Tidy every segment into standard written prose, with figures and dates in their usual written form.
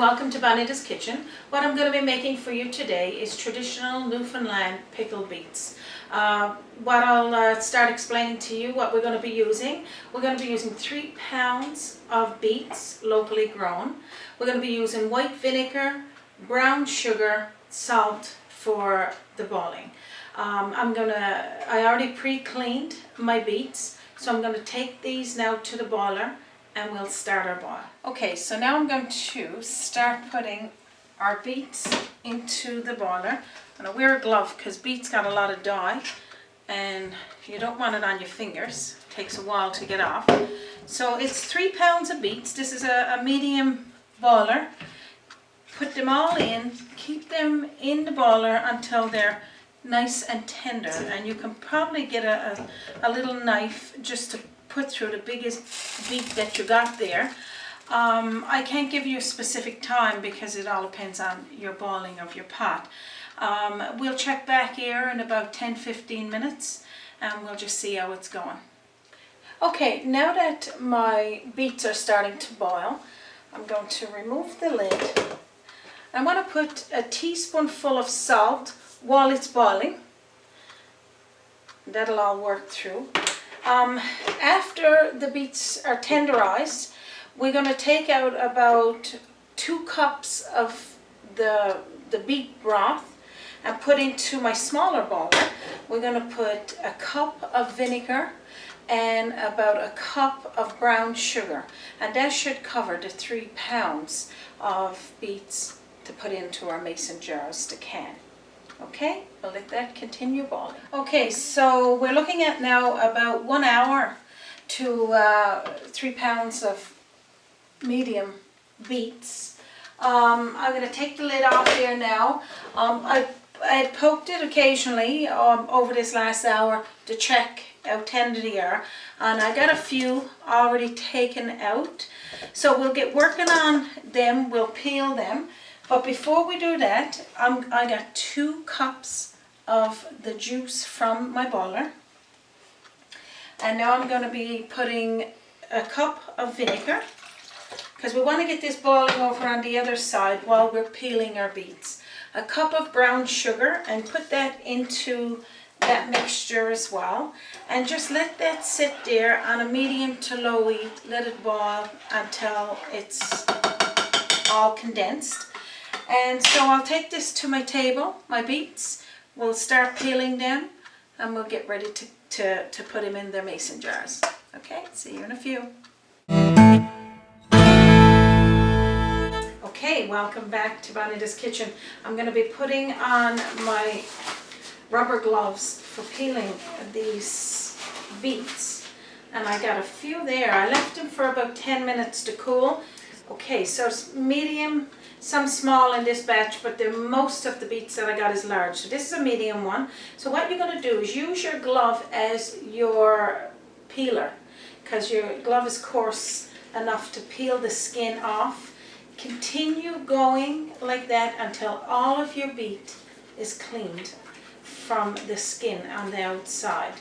welcome to BONITA'S kitchen. What I'm going to be making for you today is traditional Newfoundland pickled beets. What I'll start explaining to you what we're going to be using. We're going to be using 3 pounds of beets, locally grown. We're going to be using white vinegar, brown sugar, salt for the boiling. I already pre-cleaned my beets, so I'm going to take these now to the boiler and we'll start our boil. Okay, so now I'm going to start putting our beets into the boiler. I'm going to wear a glove because beets got a lot of dye and you don't want it on your fingers. It takes a while to get off. So it's 3 pounds of beets. This is a medium boiler. Put them all in, keep them in the boiler until they're nice and tender, and you can probably get a little knife just to put through the biggest beet that you got there. I can't give you a specific time because it all depends on your boiling of your pot. We'll check back here in about 10-15 minutes and we'll just see how it's going. Okay, now that my beets are starting to boil, I'm going to remove the lid. I want to put a teaspoonful of salt while it's boiling. That'll all work through. After the beets are tenderized, we're going to take out about 2 cups of the beet broth and put into my smaller bowl. We're going to put a cup of vinegar and about a cup of brown sugar, and that should cover the 3 pounds of beets to put into our mason jars to can. Okay, we'll let that continue boiling. Okay, so we're looking at now about 1 hour to 3 pounds of medium beets. I'm going to take the lid off here now. I had poked it occasionally over this last hour to check how tender they are, and I got a few already taken out. So we'll get working on them, we'll peel them. But before we do that, I got 2 cups of the juice from my boiler. And now I'm going to be putting a cup of vinegar, because we want to get this boiling over on the other side while we're peeling our beets. A cup of brown sugar, and put that into that mixture as well. And just let that sit there on a medium to low heat. Let it boil until it's all condensed. And so I'll take this to my table, my beets. We'll start peeling them and we'll get ready to put them in their mason jars. Okay, see you in a few. Okay, welcome back to BONITA'S kitchen. I'm going to be putting on my rubber gloves for peeling these beets. And I got a few there. I left them for about 10 minutes to cool. Okay, so it's medium, some small in this batch, but most of the beets that I got is large. So this is a medium one. So what you're going to do is use your glove as your peeler, because your glove is coarse enough to peel the skin off. Continue going like that until all of your beet is cleaned from the skin on the outside,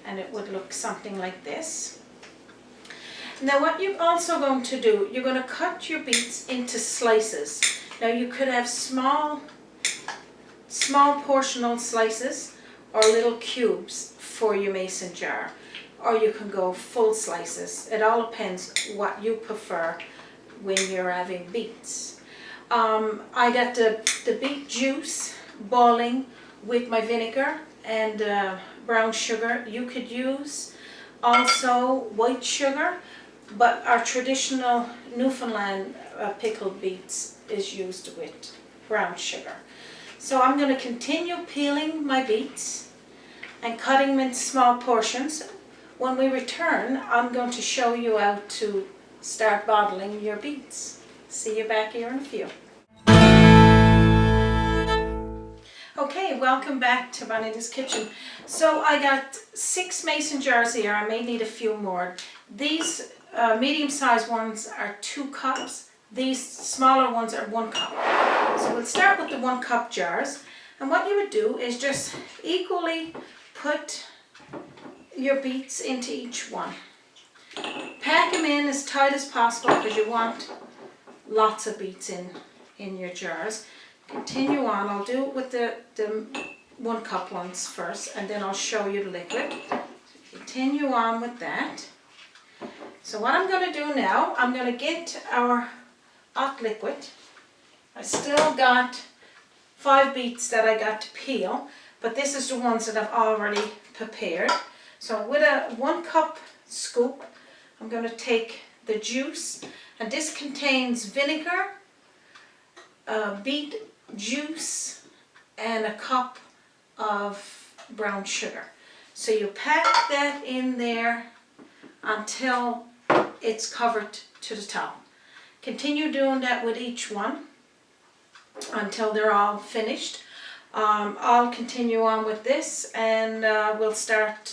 and it would look something like this. Now what you're also going to do, you're going to cut your beets into slices. Now you could have small portional slices or little cubes for your mason jar, or you can go full slices. It all depends what you prefer when you're having beets. I got the beet juice boiling with my vinegar and brown sugar. You could use also white sugar, but our traditional Newfoundland pickled beets is used with brown sugar. So I'm going to continue peeling my beets and cutting them into small portions. When we return, I'm going to show you how to start bottling your beets. See you back here in a few. Okay, welcome back to BONITA'S kitchen. So I got 6 mason jars here. I may need a few more. These medium-sized ones are 2 cups. These smaller ones are 1 cup. So we'll start with the 1 cup jars. And what you would do is just equally put your beets into each one. Pack them in as tight as possible because you want lots of beets in in your jars. Continue on. I'll do it with the 1 cup ones first, and then I'll show you the liquid. Continue on with that. So what I'm going to do now, I'm going to get our hot liquid. I still got 5 beets that I got to peel, but this is the ones that I've already prepared. So with a 1 cup scoop, I'm going to take the juice, and this contains vinegar, beet juice, and a cup of brown sugar. So you pack that in there until it's covered to the top. Continue doing that with each one until they're all finished. I'll continue on with this, and we'll start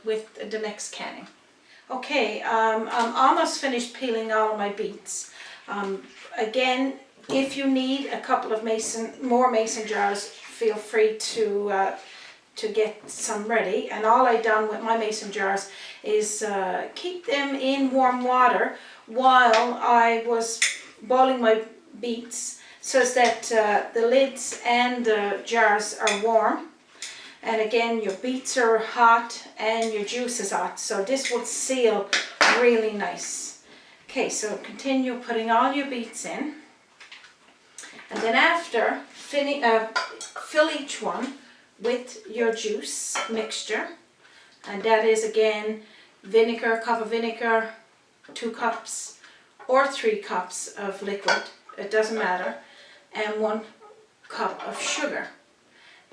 with the next canning. Okay, I'm almost finished peeling all of my beets. Again, if you need a couple of more mason jars, feel free to get some ready. And all I done with my mason jars is keep them in warm water while I was boiling my beets, so that the lids and the jars are warm. And again, your beets are hot and your juice is hot, so this will seal really nice. Okay, so continue putting all your beets in. And then after, fill each one with your juice mixture. And that is again vinegar, cup of vinegar, 2 cups or 3 cups of liquid, it doesn't matter, and 1 cup of sugar.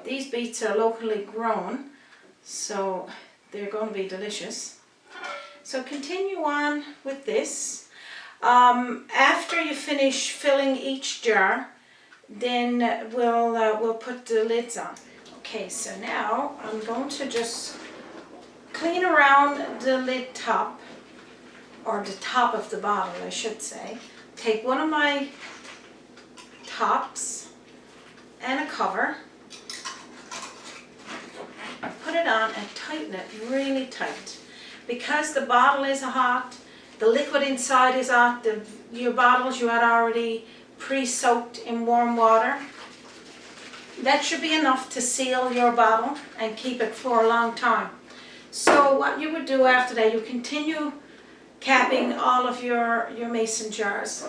These beets are locally grown, so they're going to be delicious. So continue on with this. After you finish filling each jar, then we'll put the lids on. Okay, so now I'm going to just clean around the lid top, or the top of the bottle I should say. Take one of my tops and a cover, put it on and tighten it really tight. Because the bottle is hot, the liquid inside is hot, your bottles you had already pre-soaked in warm water. That should be enough to seal your bottle and keep it for a long time. So what you would do after that, you continue capping all of your mason jars.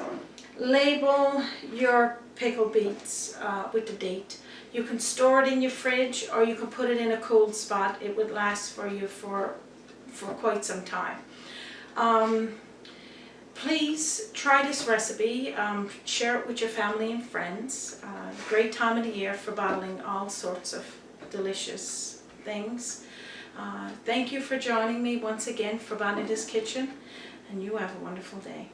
Label your pickled beets with the date. You can store it in your fridge, or you can put it in a cool spot. It would last for you for quite some time. Please try this recipe, share it with your family and friends. Great time of the year for bottling all sorts of delicious things. Thank you for joining me once again for Bonita's Kitchen, and you have a wonderful day.